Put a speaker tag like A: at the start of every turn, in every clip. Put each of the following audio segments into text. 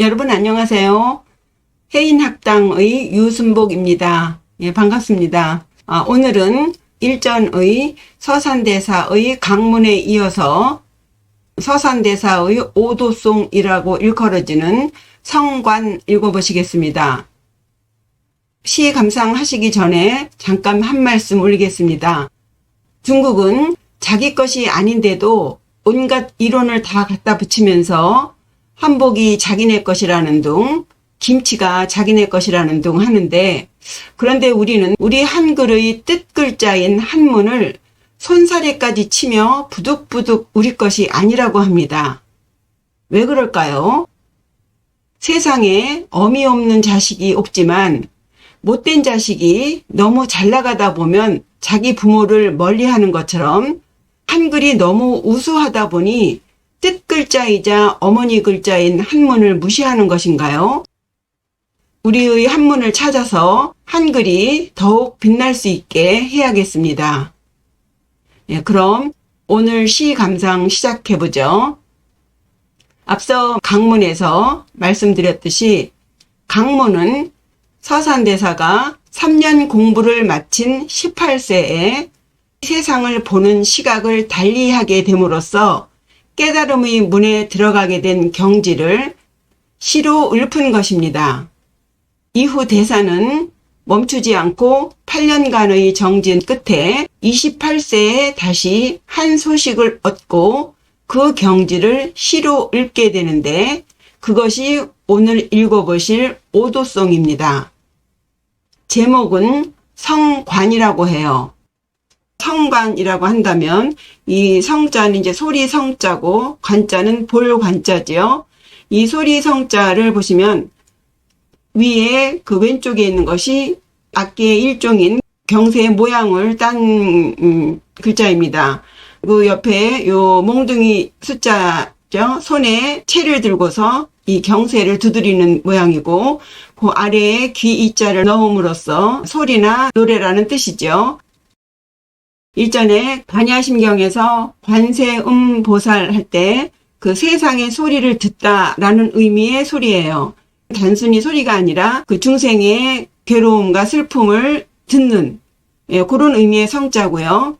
A: 여러분 안녕하세요. 해인학당의 유순복입니다. 예, 반갑습니다. 오늘은 일전의 서산대사의 강문에 이어서 서산대사의 오도송이라고 일컬어지는 성관 읽어보시겠습니다. 시 감상하시기 전에 잠깐 한 말씀 올리겠습니다. 중국은 자기 것이 아닌데도 온갖 이론을 다 갖다 붙이면서 한복이 자기네 것이라는 둥, 김치가 자기네 것이라는 둥 하는데, 그런데 우리는 우리 한글의 뜻글자인 한문을 손사래까지 치며 부득부득 우리 것이 아니라고 합니다. 왜 그럴까요? 세상에 어미 없는 자식이 없지만 못된 자식이 너무 잘 나가다 보면 자기 부모를 멀리하는 것처럼 한글이 너무 우수하다 보니 뜻글자이자 어머니 글자인 한문을 무시하는 것인가요? 우리의 한문을 찾아서 한글이 더욱 빛날 수 있게 해야겠습니다. 네, 그럼 오늘 시 감상 시작해보죠. 앞서 강문에서 말씀드렸듯이 강문은 서산대사가 3년 공부를 마친 18세에 세상을 보는 시각을 달리하게 됨으로써 깨달음의 문에 들어가게 된 경지를 시로 읊은 것입니다. 이후 대사는 멈추지 않고 8년간의 정진 끝에 28세에 다시 한 소식을 얻고 그 경지를 시로 읊게 되는데 그것이 오늘 읽어보실 오도송입니다. 제목은 성관이라고 해요. 성관이라고 한다면 이 성자는 이제 소리 성자고 관자는 볼 관자지요. 이 소리 성자를 보시면 위에 그 왼쪽에 있는 것이 악기의 일종인 경세의 모양을 딴 글자입니다. 그 옆에 요 몽둥이 숫자죠. 손에 채를 들고서 이 경세를 두드리는 모양이고 그 아래에 귀 이자를 넣음으로써 소리나 노래라는 뜻이죠. 일전에 반야심경에서 관세음보살 할 때 그 세상의 소리를 듣다라는 의미의 소리예요. 단순히 소리가 아니라 그 중생의 괴로움과 슬픔을 듣는 그런 의미의 성자고요.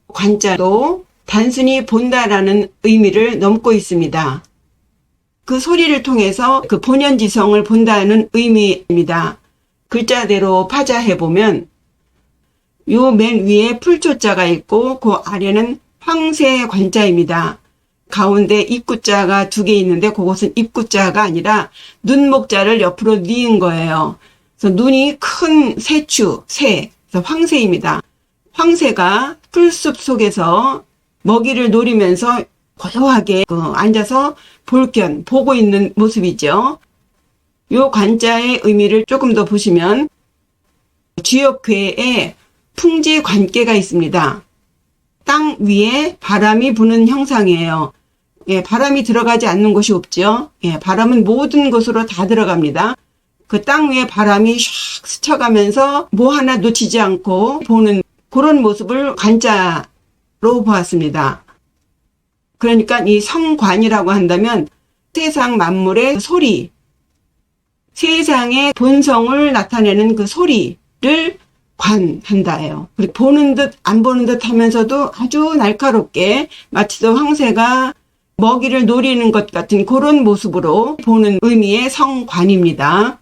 A: 관자도 단순히 본다라는 의미를 넘고 있습니다. 그 소리를 통해서 그 본연지성을 본다는 의미입니다. 글자대로 파자해보면 요 맨 위에 풀초자가 있고 그 아래는 황새관자입니다. 가운데 입구자가 2개 있는데 그것은 입구자가 아니라 눈목자를 옆으로 뉘은 거예요. 그래서 눈이 큰 새추, 새, 그래서 황새입니다. 황새가 풀숲 속에서 먹이를 노리면서 고요하게 앉아서 볼견, 보고 있는 모습이죠. 요 관자의 의미를 조금 더 보시면 주역괴에 풍지관계가 있습니다. 땅 위에 바람이 부는 형상이에요. 예, 바람이 들어가지 않는 곳이 없죠. 예, 바람은 모든 곳으로 다 들어갑니다. 그 땅 위에 바람이 샥 스쳐가면서 뭐 하나 놓치지 않고 보는 그런 모습을 관자로 보았습니다. 그러니까 이 성관이라고 한다면 세상 만물의 소리, 세상의 본성을 나타내는 그 소리를 관한다예요. 그리고 보는 듯 안 보는 듯 하면서도 아주 날카롭게 마치 황새가 먹이를 노리는 것 같은 그런 모습으로 보는 의미의 성관입니다.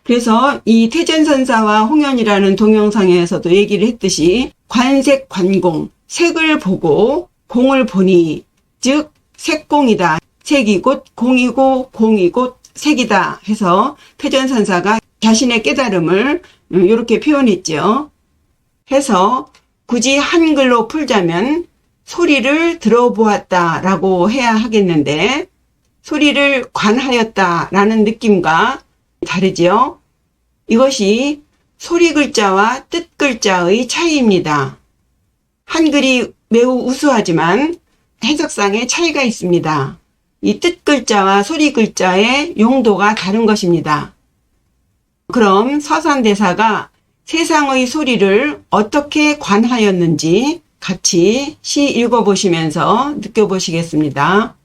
A: 그래서 이 태전선사와 홍연이라는 동영상에서도 얘기를 했듯이 관색 관공, 색을 보고 공을 보니 즉 색공이다. 색이 곧 공이고 공이 곧 색이다 해서 태전선사가 자신의 깨달음을 이렇게 표현했죠. 해서 굳이 한글로 풀자면 소리를 들어보았다라고 해야 하겠는데 소리를 관하였다라는 느낌과 다르지요. 이것이 소리 글자와 뜻 글자의 차이입니다. 한글이 매우 우수하지만 해석상의 차이가 있습니다. 이 뜻 글자와 소리 글자의 용도가 다른 것입니다. 그럼 서산대사가 세상의 소리를 어떻게 관하였는지 같이 시 읽어보시면서 느껴보시겠습니다.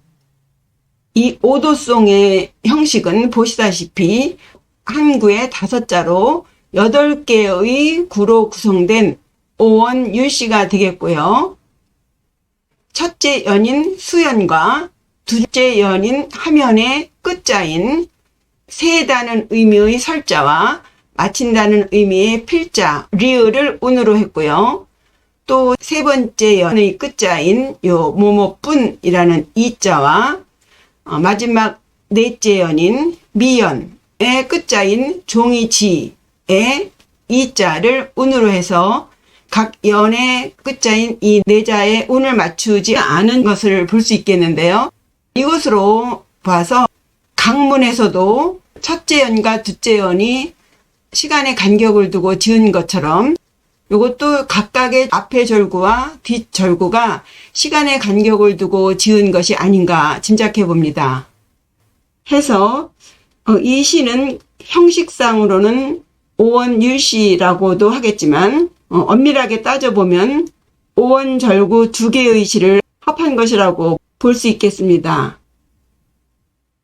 A: 이 오도송의 형식은 보시다시피 한 구에 5자로 8개의 구로 구성된 오원율시가 되겠고요. 첫째 연인 수연과 둘째 연인 하면의 끝자인 세다는 의미의 설자와 마친다는 의미의 필자, 리을을 운으로 했고요. 또 세 번째 연의 끝자인 요 뭐뭐뿐이라는 이자와 마지막 넷째 연인 미연의 끝자인 종이지의 이자를 운으로 해서 각 연의 끝자인 이 네 자의 운을 맞추지 않은 것을 볼 수 있겠는데요. 이것으로 봐서 강문에서도 첫째 연과 둘째 연이 시간의 간격을 두고 지은 것처럼 이것도 각각의 앞의 절구와 뒷 절구가 시간의 간격을 두고 지은 것이 아닌가 짐작해 봅니다. 해서 이 시는 형식상으로는 오원율시라고도 하겠지만 엄밀하게 따져보면 오원절구 2개의 시를 합한 것이라고 볼 수 있겠습니다.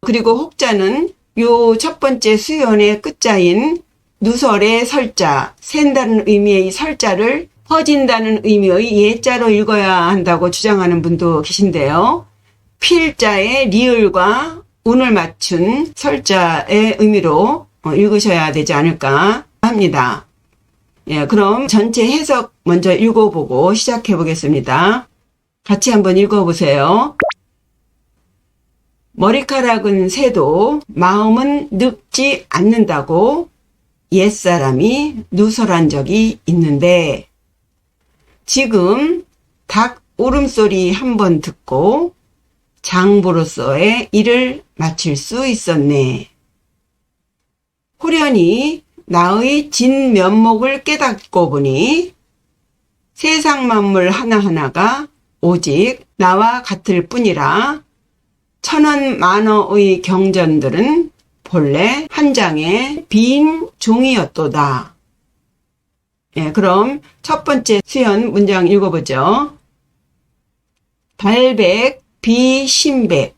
A: 그리고 혹자는 요 첫 번째 수연의 끝자인 누설의 설자, 샌다는 의미의 설자를 퍼진다는 의미의 예자로 읽어야 한다고 주장하는 분도 계신데요. 필자의 리을과 운을 맞춘 설자의 의미로 읽으셔야 되지 않을까 합니다. 예, 그럼 전체 해석 먼저 읽어보고 시작해 보겠습니다. 같이 한번 읽어보세요. 머리카락은 새도 마음은 늙지 않는다고 옛사람이 누설한 적이 있는데 지금 닭 울음소리 한번 듣고 장부로서의 일을 마칠 수 있었네. 호련히 나의 진면목을 깨닫고 보니 세상 만물 하나하나가 오직 나와 같을 뿐이라 천원 만어의 경전들은 본래 한 장의 빈 종이였도다. 예, 그럼 첫 번째 수연 문장 읽어보죠. 발백, 비신백,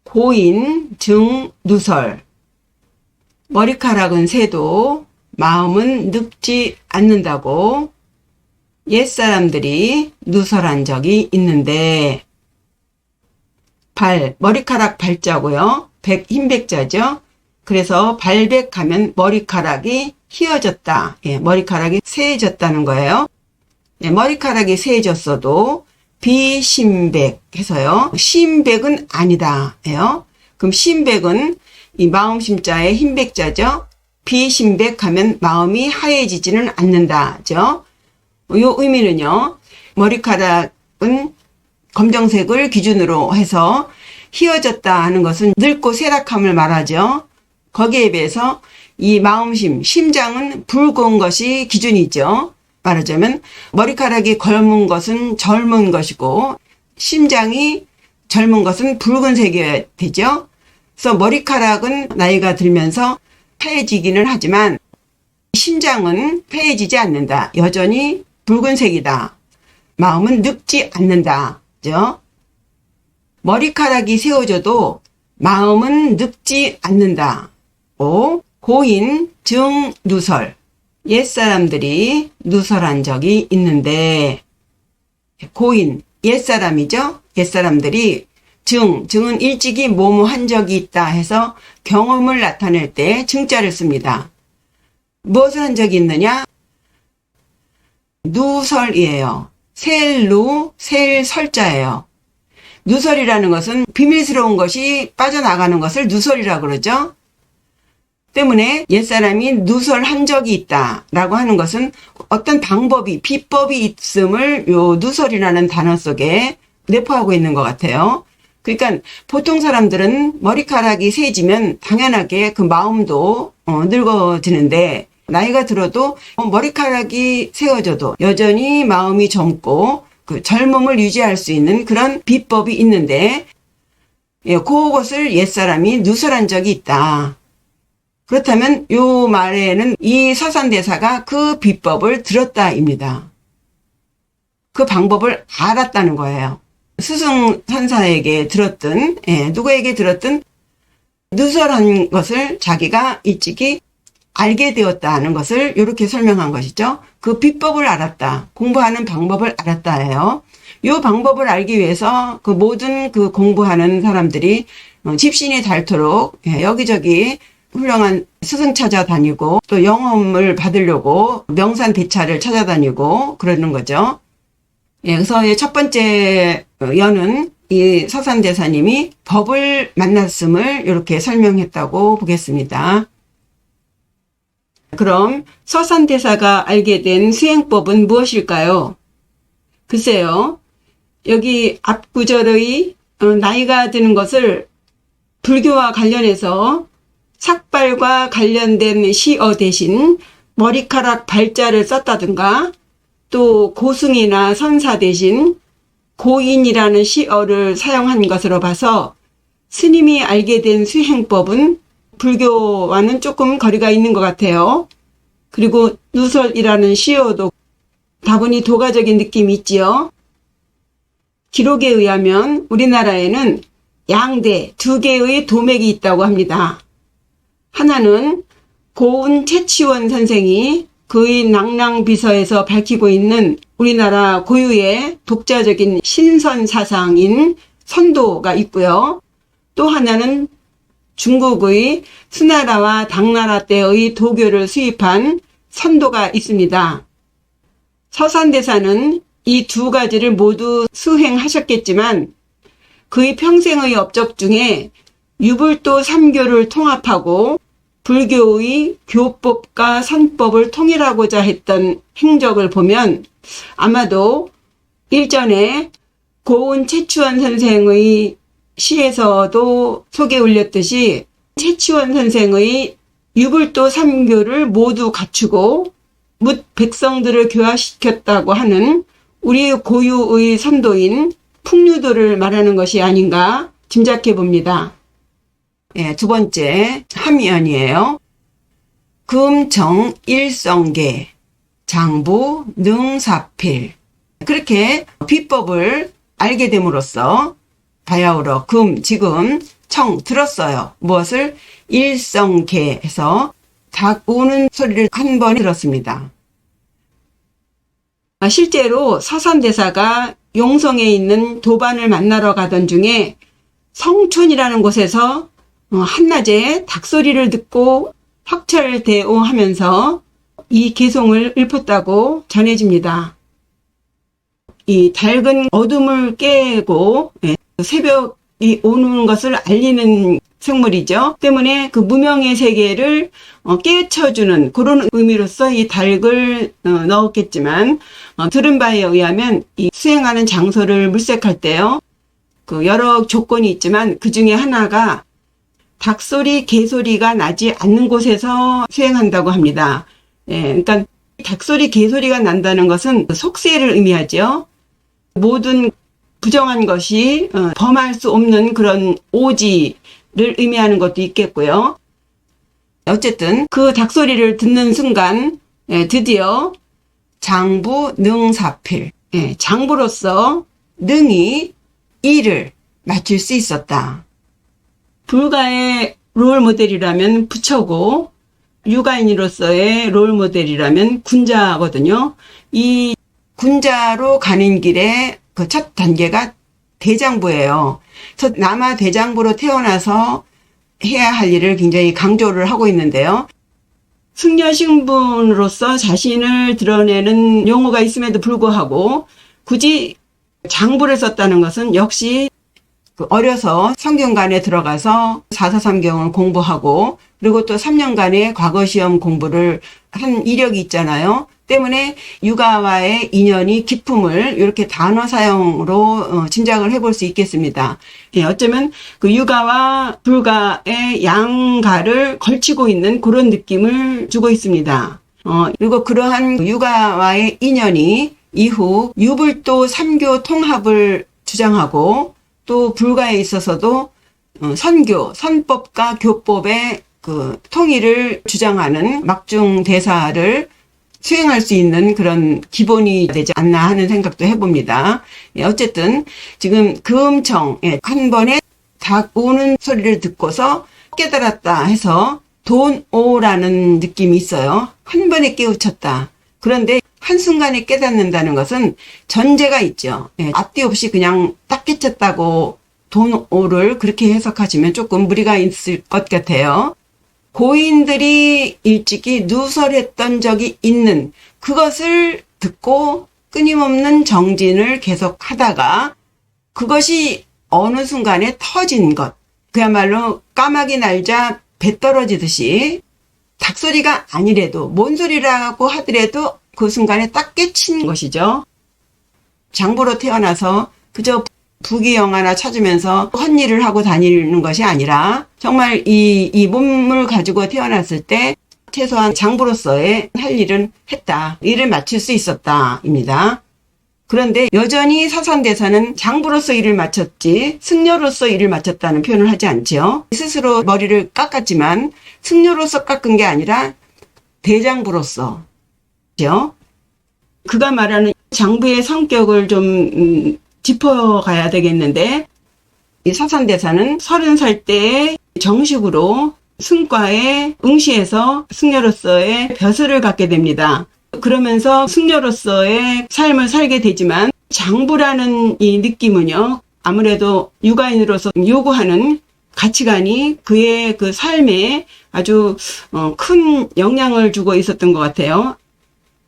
A: 고인, 증, 누설. 머리카락은 새도 마음은 늙지 않는다고 옛사람들이 누설한 적이 있는데 발, 머리카락 발자고요. 백, 흰백자죠. 그래서 발백하면 머리카락이 휘어졌다. 예, 머리카락이 새해졌다는 거예요. 예, 머리카락이 새해졌어도 비신백 해서요. 신백은 아니다. 예요. 그럼 신백은 이 마음심자의 흰백자죠. 비신백하면 마음이 하얘지지는 않는다죠. 요 의미는요. 머리카락은 검정색을 기준으로 해서 휘어졌다 하는 것은 늙고 쇠락함을 말하죠. 거기에 비해서 이 마음심, 심장은 붉은 것이 기준이죠. 말하자면 머리카락이 검은 것은 젊은 것이고 심장이 젊은 것은 붉은색이어야 되죠. 그래서 머리카락은 나이가 들면서 하얘지기는 하지만 심장은 하얘지지 않는다. 여전히 붉은색이다. 마음은 늙지 않는다. 머리카락이 세워져도 마음은 늙지 않는다. 오, 고인, 증, 누설. 옛사람들이 누설한 적이 있는데 고인, 옛사람이죠. 옛사람들이 증은 일찍이 뭐뭐 한 적이 있다 해서 경험을 나타낼 때 증자를 씁니다. 무엇을 한 적이 있느냐? 누설이에요. 셀루, 셀설자예요. 누설이라는 것은 비밀스러운 것이 빠져나가는 것을 누설이라고 그러죠. 때문에 옛사람이 누설한 적이 있다라고 하는 것은 어떤 방법이, 비법이 있음을 요 누설이라는 단어 속에 내포하고 있는 것 같아요. 그러니까 보통 사람들은 머리카락이 세지면 당연하게 그 마음도 늙어지는데 나이가 들어도 머리카락이 세워져도 여전히 마음이 젊고 그 젊음을 유지할 수 있는 그런 비법이 있는데 그것을 옛사람이 누설한 적이 있다. 그렇다면 요 말에는 이 서산대사가 그 비법을 들었다입니다. 그 방법을 알았다는 거예요. 스승 선사에게 들었든, 누구에게 들었든 누설한 것을 자기가 일찍이 알게 되었다는 것을 이렇게 설명한 것이죠. 그 비법을 알았다. 공부하는 방법을 알았다예요. 이 방법을 알기 위해서 그 모든 그 공부하는 사람들이 집신이 닳도록 여기저기 훌륭한 스승 찾아다니고 또 영험을 받으려고 명산대차를 찾아다니고 그러는 거죠. 그래서 첫 번째 연은 이 서산대사님이 법을 만났음을 이렇게 설명했다고 보겠습니다. 그럼 서산대사가 알게 된 수행법은 무엇일까요? 글쎄요. 여기 앞 구절의 나이가 드는 것을 불교와 관련해서 삭발과 관련된 시어 대신 머리카락 발자를 썼다든가 또 고승이나 선사 대신 고인이라는 시어를 사용한 것으로 봐서 스님이 알게 된 수행법은 불교와는 조금 거리가 있는 것 같아요. 그리고 누설이라는 시어도 다분히 도가적인 느낌이 있지요. 기록에 의하면 우리나라에는 양대 두 개의 도맥이 있다고 합니다. 하나는 고운 채치원 선생이 그의 낭랑비서에서 밝히고 있는 우리나라 고유의 독자적인 신선 사상인 선도가 있고요. 또 하나는 중국의 수나라와 당나라 때의 도교를 수입한 선도가 있습니다. 서산대사는 이 두 가지를 모두 수행하셨겠지만 그의 평생의 업적 중에 유불도 삼교를 통합하고 불교의 교법과 선법을 통일하고자 했던 행적을 보면 아마도 일전에 고운 채치원 선생의 시에서도 소개 올렸듯이 채치원 선생의 유불도 삼교를 모두 갖추고 뭇 백성들을 교화시켰다고 하는 우리 고유의 선도인 풍류도를 말하는 것이 아닌가 짐작해 봅니다. 두 번째 함연이에요. 금정 일성계 장부 능사필 그렇게 비법을 알게 됨으로써 바야흐로 지금 청 들었어요. 무엇을? 일성계 해서 닭 우는 소리를 한 번 들었습니다. 실제로 서산대사가 용성에 있는 도반을 만나러 가던 중에 성촌이라는 곳에서 한낮에 닭소리를 듣고 확철대오하면서 이 개송을 읊었다고 전해집니다. 이 닭은 어둠을 깨고 새벽이 오는 것을 알리는 생물이죠. 때문에 그 무명의 세계를 깨쳐주는 그런 의미로서 이 닭을 넣었겠지만 들은 바에 의하면 이 수행하는 장소를 물색할 때요. 그 여러 조건이 있지만 그 중에 하나가 닭소리, 개소리가 나지 않는 곳에서 수행한다고 합니다. 그러니까 닭소리, 개소리가 난다는 것은 속세를 의미하죠. 모든 부정한 것이 범할 수 없는 그런 오지를 의미하는 것도 있겠고요. 어쨌든 그 닭소리를 듣는 순간 드디어 장부 능사필, 장부로서 능히 일을 마칠 수 있었다. 불가의 롤모델이라면 부처고 유가인으로서의 롤모델이라면 군자거든요. 이 군자로 가는 길에 그 첫 단계가 대장부예요. 그래서 남아 대장부로 태어나서 해야 할 일을 굉장히 강조를 하고 있는데요. 승려신분으로서 자신을 드러내는 용어가 있음에도 불구하고 굳이 장부를 썼다는 것은 역시 어려서 성경관에 들어가서 사사삼경을 공부하고 그리고 또 3년간의 과거시험 공부를 한 이력이 있잖아요. 때문에 육아와의 인연이 깊음을 이렇게 단어 사용으로 짐작을 해볼 수 있겠습니다. 어쩌면 그 육아와 불가의 양가를 걸치고 있는 그런 느낌을 주고 있습니다. 그리고 그러한 육아와의 인연이 이후 유불도 삼교 통합을 주장하고 또 불가에 있어서도 선교, 선법과 교법의 그 통일을 주장하는 막중 대사를 수행할 수 있는 그런 기본이 되지 않나 하는 생각도 해봅니다. 어쨌든 지금 금청 한 번에 닭 우는 소리를 듣고서 깨달았다 해서 돈 오라는 느낌이 있어요. 한 번에 깨우쳤다. 그런데 한순간에 깨닫는다는 것은 전제가 있죠. 앞뒤 없이 그냥 딱 깨쳤다고 돈 오를 그렇게 해석하시면 조금 무리가 있을 것 같아요. 고인들이 일찍이 누설했던 적이 있는 그것을 듣고 끊임없는 정진을 계속하다가 그것이 어느 순간에 터진 것, 그야말로 까마귀 날자 배 떨어지듯이 닭소리가 아니래도 뭔 소리라고 하더라도 그 순간에 딱 깨친 것이죠. 장부로 태어나서 그저 부귀영화나 찾으면서 헛일을 하고 다니는 것이 아니라 정말 이 몸을 가지고 태어났을 때 최소한 장부로서의 할 일은 했다. 일을 마칠 수 있었다입니다. 그런데 여전히 사산대사는 장부로서 일을 마쳤지 승려로서 일을 마쳤다는 표현을 하지 않죠. 스스로 머리를 깎았지만 승려로서 깎은 게 아니라 대장부로서 그가 말하는 장부의 성격을 좀 짚어가야 되겠는데 이 사산대사는 30살 때에 정식으로 승과에 응시해서 승려로서의 벼슬을 갖게 됩니다. 그러면서 승려로서의 삶을 살게 되지만 장부라는 이 느낌은요, 아무래도 육아인으로서 요구하는 가치관이 그의 그 삶에 아주 큰 영향을 주고 있었던 것 같아요.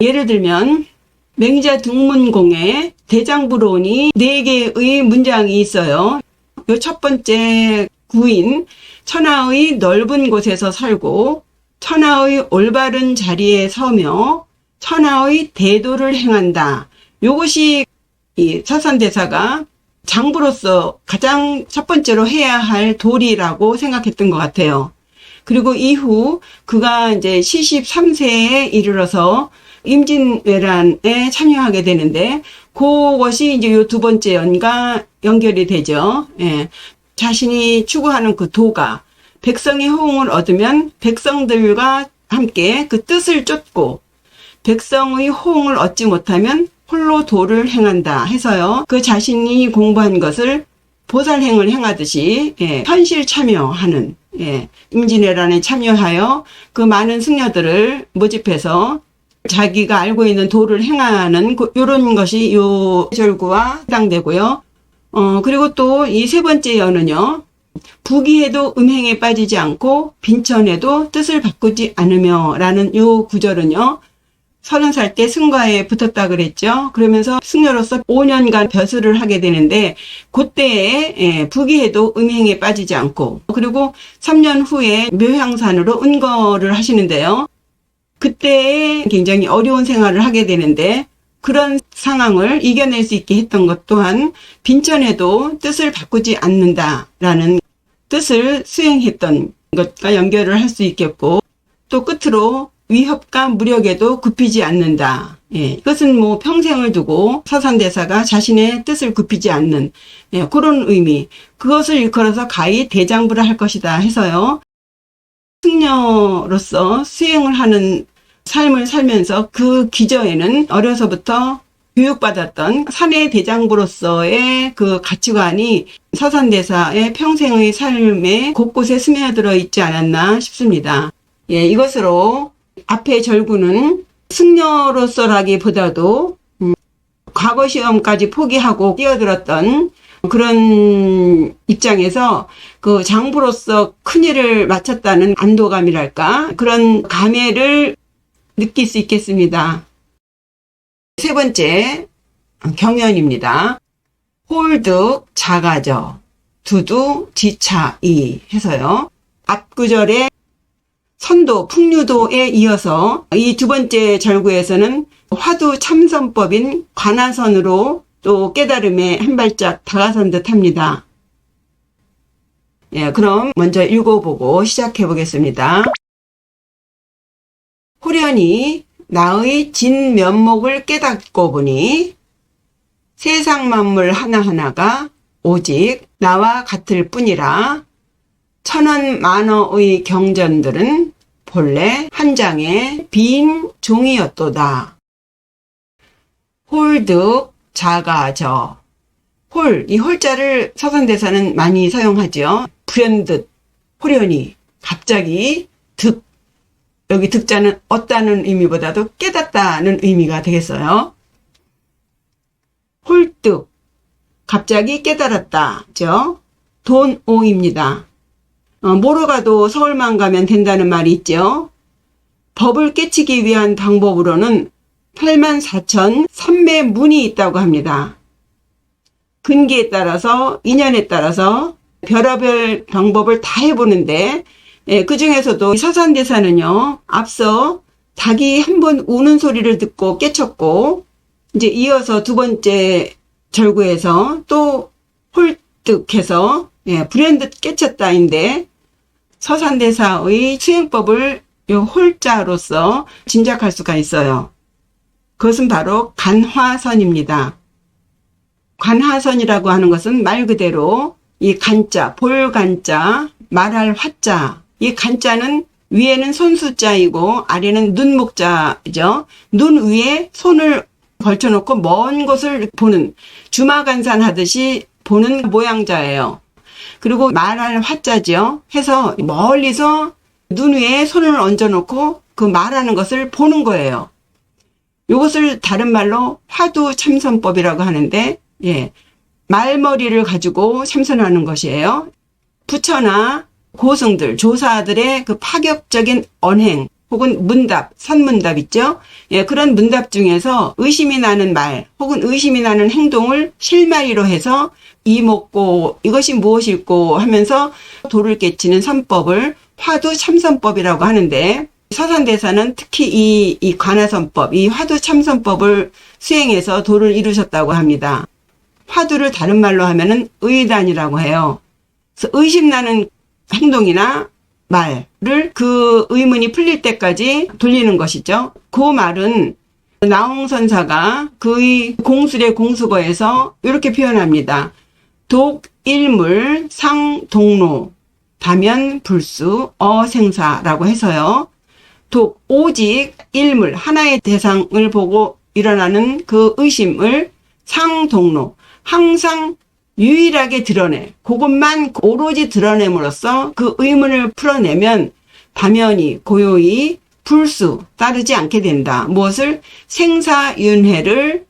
A: 예를 들면 맹자 등문공에 대장부론이 4개의 문장이 있어요. 요 첫 번째 구인, 천하의 넓은 곳에서 살고 천하의 올바른 자리에 서며 천하의 대도를 행한다. 요것이 이 사산대사가 장부로서 가장 첫 번째로 해야 할 도리라고 생각했던 것 같아요. 그리고 이후 그가 이제 73세에 이르러서 임진왜란에 참여하게 되는데 그것이 이제 요 두 번째 연과 연결이 되죠. 자신이 추구하는 그 도가 백성의 호응을 얻으면 백성들과 함께 그 뜻을 쫓고 백성의 호응을 얻지 못하면 홀로 도를 행한다 해서요. 그 자신이 공부한 것을 보살행을 행하듯이 현실 참여하는 임진왜란에 참여하여 그 많은 승려들을 모집해서 자기가 알고 있는 도를 행하는 이런 것이 요 절구와 해당되고요. 그리고 또 이 세 번째 연은요. 부귀해도 음행에 빠지지 않고 빈천에도 뜻을 바꾸지 않으며 라는 요 구절은요. 30살 때 승과에 붙었다 그랬죠. 그러면서 승려로서 5년간 벼슬을 하게 되는데 그때에 부귀해도 음행에 빠지지 않고 그리고 3년 후에 묘향산으로 은거를 하시는데요. 그때에 굉장히 어려운 생활을 하게 되는데 그런 상황을 이겨낼 수 있게 했던 것 또한 빈천에도 뜻을 바꾸지 않는다라는 뜻을 수행했던 것과 연결을 할 수 있겠고 또 끝으로 위협과 무력에도 굽히지 않는다. 이것은 뭐 평생을 두고 사산대사가 자신의 뜻을 굽히지 않는 그런 의미. 그것을 일컬어서 가히 대장부를 할 것이다 해서요. 승려로서 수행을 하는 삶을 살면서 그 기저에는 어려서부터 교육받았던 사내 대장부로서의 그 가치관이 사산대사의 평생의 삶에 곳곳에 스며들어 있지 않았나 싶습니다. 이것으로 앞의 절구는 승려로서라기보다도 과거 시험까지 포기하고 뛰어들었던 그런 입장에서 그 장부로서 큰일을 마쳤다는 안도감이랄까 그런 감회를 느낄 수 있겠습니다. 세 번째 경연입니다. 홀득 자가저 두두 지차이 해서요. 앞 구절에 선도 풍류도에 이어서 이 두 번째 절구에서는 화두 참선법인 관화선으로 또 깨달음에 한 발짝 다가선 듯 합니다. 그럼 먼저 읽어보고 시작해 보겠습니다. 호련히 나의 진면목을 깨닫고 보니 세상 만물 하나하나가 오직 나와 같을 뿐이라 천원 만어의 경전들은 본래 한 장의 빈 종이였도다. 홀득 자가저. 홀, 이 홀자를 서산대사는 많이 사용하죠. 불현듯, 호련히, 갑자기, 득. 여기 득자는 얻다는 의미보다도 깨닫다는 의미가 되겠어요. 홀득, 갑자기 깨달았다. 죠? 돈오입니다. 뭐로 가도 서울만 가면 된다는 말이 있죠. 법을 깨치기 위한 방법으로는 84,003매문이 있다고 합니다. 근기에 따라서 인연에 따라서 별의별 방법을 다 해보는데 그 중에서도 서산대사는요, 앞서 닭이 한 번 우는 소리를 듣고 깨쳤고 이제 이어서 두 번째 절구에서 또 홀득해서 불현듯 깨쳤다인데 서산대사의 수행법을 요 홀자로서 짐작할 수가 있어요. 그것은 바로 간화선입니다. 간화선이라고 하는 것은 말 그대로 이 간자, 볼간자, 말할 화자, 이 간자는 위에는 손수자이고 아래는 눈목자죠. 눈 위에 손을 걸쳐놓고 먼 곳을 보는, 주마간산 하듯이 보는 모양자예요. 그리고 말할 화자죠. 해서 멀리서 눈 위에 손을 얹어놓고 그 말하는 것을 보는 거예요. 이것을 다른 말로 화두참선법이라고 하는데, 말머리를 가지고 참선하는 것이에요. 부처나 고승들, 조사들의 그 파격적인 언행, 혹은 문답, 선문답 있죠? 그런 문답 중에서 의심이 나는 말, 혹은 의심이 나는 행동을 실마리로 해서 이목고, 이것이 무엇일꼬 하면서 도를 깨치는 선법을 화두참선법이라고 하는데, 서산대사는 특히 이 관화선법, 이 화두참선법을 수행해서 도를 이루셨다고 합니다. 화두를 다른 말로 하면은 의단이라고 해요. 그래서 의심나는 행동이나 말을 그 의문이 풀릴 때까지 돌리는 것이죠. 그 말은 나홍선사가 그의 공술의 공수거에서 이렇게 표현합니다. 독일물 상동로 다면 불수 어생사라고 해서요. 독 오직 일물 하나의 대상을 보고 일어나는 그 의심을 상동로 항상 유일하게 드러내, 그것만 오로지 드러냄으로써 그 의문을 풀어내면 당연히 고요히 불수 따르지 않게 된다. 무엇을? 생사윤회를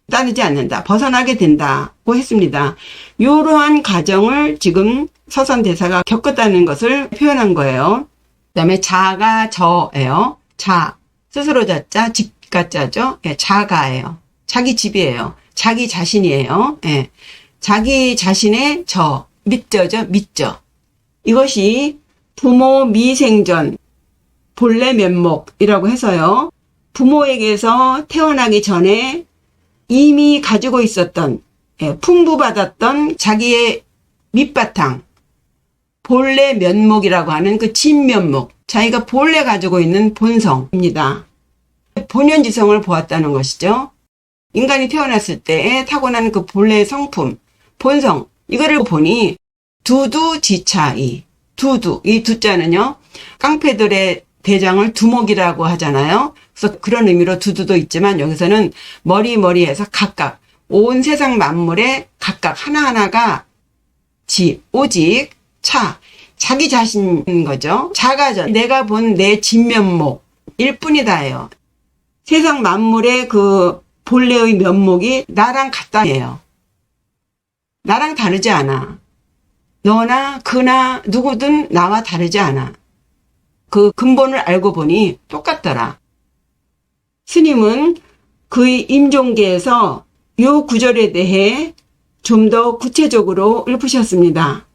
A: 따르지 않는다. 벗어나게 된다고 했습니다. 이러한 과정을 지금 서산대사가 겪었다는 것을 표현한 거예요. 그 다음에 자가 저예요. 자, 스스로 자자, 집가자죠. 자가예요. 자기 집이에요. 자기 자신이에요. 자기 자신의 저, 밑저죠. 밑저. 이것이 부모 미생전, 본래 면목이라고 해서요. 부모에게서 태어나기 전에 이미 가지고 있었던, 풍부받았던 자기의 밑바탕, 본래 면목이라고 하는 그 진면목, 자기가 본래 가지고 있는 본성입니다. 본연지성을 보았다는 것이죠. 인간이 태어났을 때 타고난 그 본래의 성품, 본성, 이거를 보니 두두지차이, 두두, 이 두자는요, 깡패들의 대장을 두목이라고 하잖아요. 그래서 그런 의미로 두두도 있지만 여기서는 머리해서 각각, 온 세상 만물에 각각 하나하나가 오직, 자기 자신인 거죠. 자가전, 내가 본 내 진면목일 뿐이다예요. 세상 만물의 그 본래의 면목이 나랑 같다예요. 나랑 다르지 않아. 너나 그나 누구든 나와 다르지 않아. 그 근본을 알고 보니 똑같더라. 스님은 그의 임종계에서 이 구절에 대해 좀 더 구체적으로 읊으셨습니다.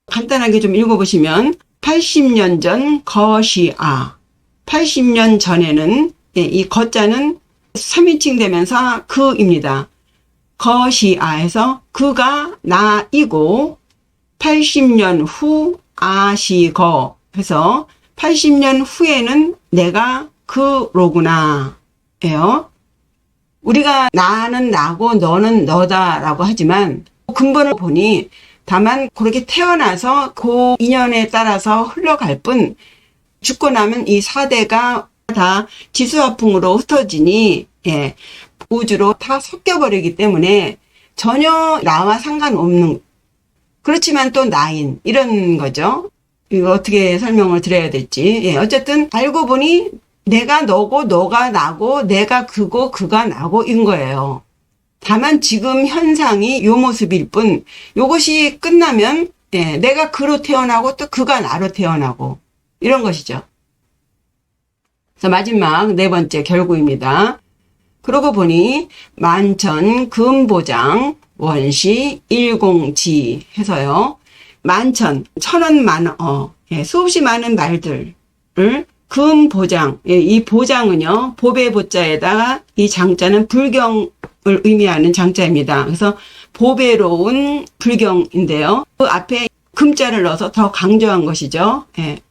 A: 간단하게 좀 읽어보시면 80년 전 거시아, 80년 전에는 이 거자는 3인칭 되면서 그입니다. 거시아에서 그가 나이고 80년 후 아시거 해서 80년 후에는 내가 그로구나 예요. 우리가 나는 나고 너는 너다라고 하지만 근본을 보니 다만 그렇게 태어나서 그 인연에 따라서 흘러갈 뿐 죽고 나면 이 4대가 다 지수화풍으로 흩어지니 우주로 다 섞여버리기 때문에 전혀 나와 상관없는, 그렇지만 또 나인, 이런 거죠. 이거 어떻게 설명을 드려야 될지. 어쨌든 알고 보니 내가 너고 너가 나고 내가 그고 그가 나고 인 거예요. 다만 지금 현상이 요 모습일 뿐, 요것이 끝나면 내가 그로 태어나고 또 그가 나로 태어나고 이런 것이죠. 그래서 마지막 네 번째 결구입니다. 그러고 보니 만천 금보장 원시 일공지 해서요. 만천, 천원 만어, 수없이 많은 말들을 금보장, 이 보장은요, 보배 보자에다가 이 장자는 불경을 의미하는 장자입니다. 그래서 보배로운 불경인데요. 그 앞에 금자를 넣어서 더 강조한 것이죠.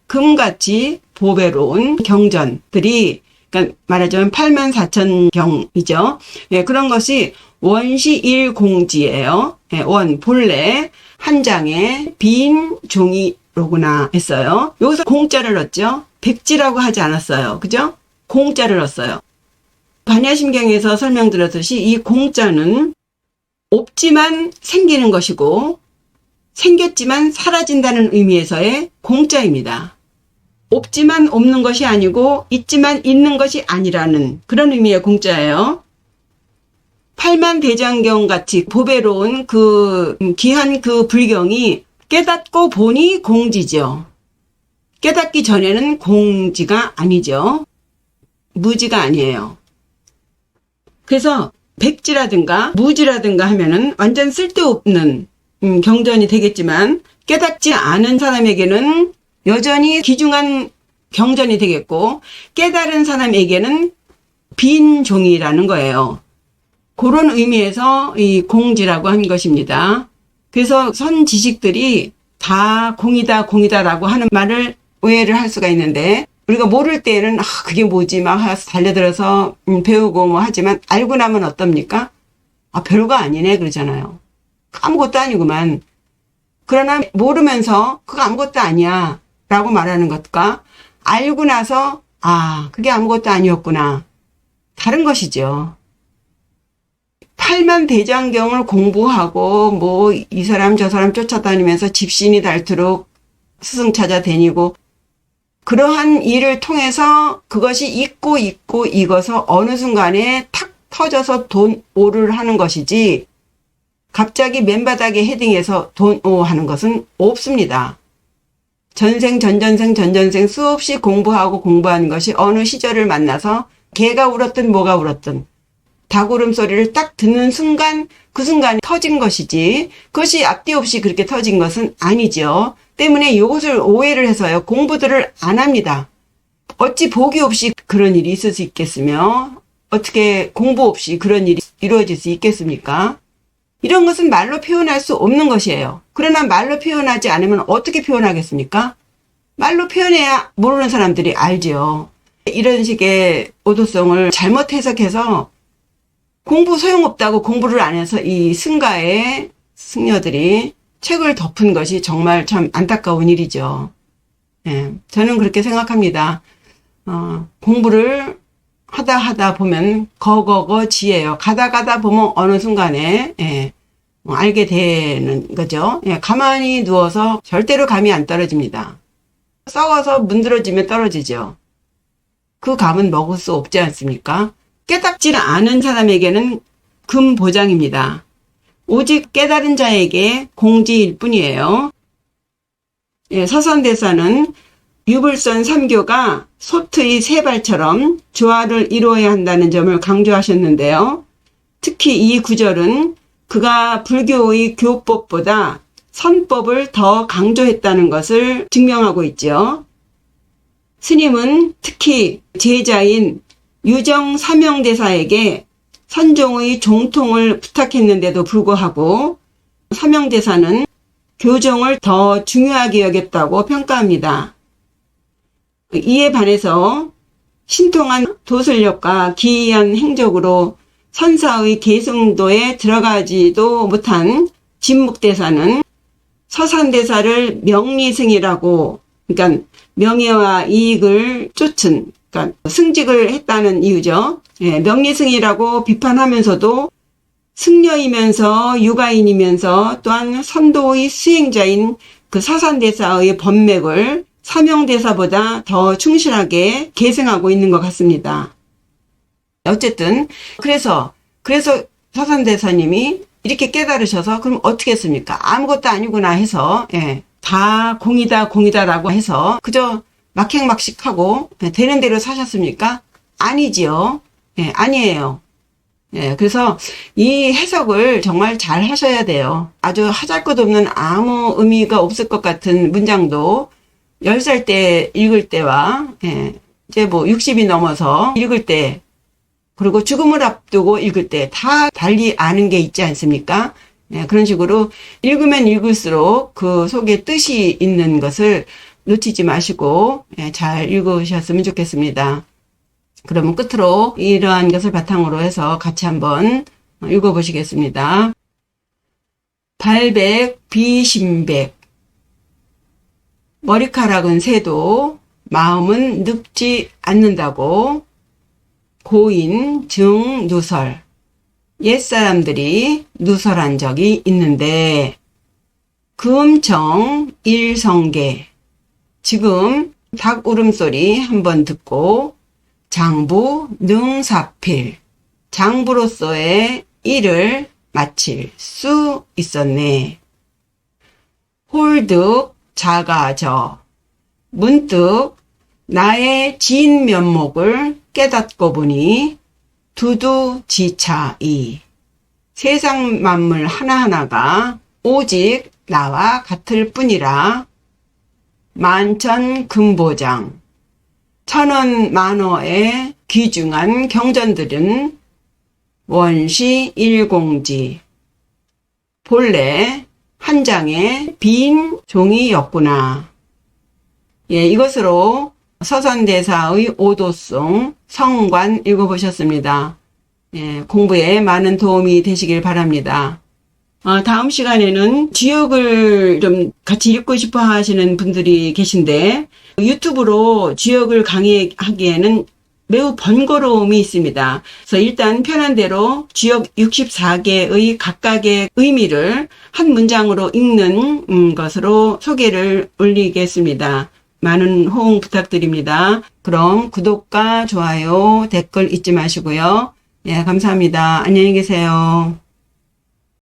A: 금같이 보배로운 경전들이, 그러니까 말하자면 84,000경이죠. 그런 것이 원시일공지예요. 원, 본래 한 장의 빈 종이로구나 했어요. 여기서 공자를 넣었죠. 백지라고 하지 않았어요. 그죠? 공자를 넣었어요. 반야심경에서 설명드렸듯이 이 공자는 없지만 생기는 것이고 생겼지만 사라진다는 의미에서의 공자입니다. 없지만 없는 것이 아니고 있지만 있는 것이 아니라는 그런 의미의 공자예요. 팔만대장경 같이 보배로운 그 귀한 그 불경이 깨닫고 보니 공지죠. 깨닫기 전에는 공지가 아니죠. 무지가 아니에요. 그래서 백지라든가 무지라든가 하면은 완전 쓸데없는 경전이 되겠지만 깨닫지 않은 사람에게는 여전히 귀중한 경전이 되겠고 깨달은 사람에게는 빈 종이라는 거예요. 그런 의미에서 이 공지라고 한 것입니다. 그래서 선지식들이 다 공이다라고 하는 말을 오해를 할 수가 있는데 우리가 모를 때에는 그게 뭐지 막 달려들어서 배우고 뭐 하지만 알고 나면 어떻습니까? 별거 아니네 그러잖아요. 아무것도 아니구만. 그러나 모르면서 그거 아무것도 아니야 라고 말하는 것과 알고 나서 그게 아무것도 아니었구나. 다른 것이죠. 팔만대장경을 공부하고 뭐 이 사람 저 사람 쫓아다니면서 집신이 닳도록 스승 찾아 다니고 그러한 일을 통해서 그것이 있고 익어서 어느 순간에 탁 터져서 돈오를 하는 것이지 갑자기 맨바닥에 헤딩해서 돈오 하는 것은 없습니다. 전생 수없이 공부하는 것이 어느 시절을 만나서 개가 울었든 뭐가 울었든 닭 울음소리를 딱 듣는 순간 그 순간에 터진 것이지 그것이 앞뒤 없이 그렇게 터진 것은 아니죠. 때문에 이것을 오해를 해서요. 공부들을 안 합니다. 어찌 보기 없이 그런 일이 있을 수 있겠으며 어떻게 공부 없이 그런 일이 이루어질 수 있겠습니까? 이런 것은 말로 표현할 수 없는 것이에요. 그러나 말로 표현하지 않으면 어떻게 표현하겠습니까? 말로 표현해야 모르는 사람들이 알죠. 이런 식의 오도성을 잘못 해석해서 공부 소용없다고 공부를 안 해서 이 승가의 승려들이 책을 덮은 것이 정말 참 안타까운 일이죠. 저는 그렇게 생각합니다. 공부를 하다 보면 거거거지예요. 가다 보면 어느 순간에 알게 되는 거죠. 가만히 누워서 절대로 감이 안 떨어집니다. 썩어서 문드러지면 떨어지죠. 그 감은 먹을 수 없지 않습니까? 깨닫지 않은 사람에게는 금보장입니다. 오직 깨달은 자에게 공지일 뿐이에요. 서선대사는 유불선 3교가 소트의 세 발처럼 조화를 이루어야 한다는 점을 강조하셨는데요. 특히 이 구절은 그가 불교의 교법보다 선법을 더 강조했다는 것을 증명하고 있죠. 스님은 특히 제자인 유정 사명대사에게 선종의 종통을 부탁했는데도 불구하고 사명대사는 교정을 더 중요하게 여겼다고 평가합니다. 이에 반해서 신통한 도술력과 기이한 행적으로 선사의 계승도에 들어가지도 못한 진묵대사는 서산대사를 명리승이라고 그러니까 명예와 이익을 쫓은, 그러니까 승직을 했다는 이유죠. 예, 명예승이라고 비판하면서도 승려이면서 육아인이면서 또한 선도의 수행자인 그 사산대사의 법맥을 사명대사보다 더 충실하게 계승하고 있는 것 같습니다. 어쨌든 그래서 사산대사님이 이렇게 깨달으셔서 그럼 어떻게 했습니까? 아무것도 아니구나 해서 다 공이다라고 해서 그저 막행막식하고 되는 대로 사셨습니까? 아니지요. 아니에요. 그래서 이 해석을 정말 잘 하셔야 돼요. 아주 하잘것없는 아무 의미가 없을 것 같은 문장도 10살 때 읽을 때와 이제 뭐 60이 넘어서 읽을 때 그리고 죽음을 앞두고 읽을 때 다 달리 아는 게 있지 않습니까? 그런 식으로 읽으면 읽을수록 그 속에 뜻이 있는 것을 놓치지 마시고 잘 읽으셨으면 좋겠습니다. 그러면 끝으로 이러한 것을 바탕으로 해서 같이 한번 읽어보시겠습니다. 발백, 비심백. 머리카락은 새도 마음은 늙지 않는다고 고인 증 누설. 옛사람들이 누설한 적이 있는데 금청 일성계. 지금 닭 울음소리 한번 듣고 장부 능사필. 장부로서의 일을 마칠 수 있었네. 홀득 작아져. 문득 나의 진면목을 깨닫고 보니 두두지차이. 세상 만물 하나하나가 오직 나와 같을 뿐이라. 만천금보장. 천원 만어의 귀중한 경전들은 원시 일공지. 본래 한 장의 빈 종이였구나. 이것으로 서산대사의 오도송 성관 읽어보셨습니다. 공부에 많은 도움이 되시길 바랍니다. 다음 시간에는 주역을 좀 같이 읽고 싶어 하시는 분들이 계신데 유튜브로 주역을 강의하기에는 매우 번거로움이 있습니다. 그래서 일단 편한 대로 주역 64개의 각각의 의미를 한 문장으로 읽는 것으로 소개를 올리겠습니다. 많은 호응 부탁드립니다. 그럼 구독과 좋아요, 댓글 잊지 마시고요. 감사합니다. 안녕히 계세요.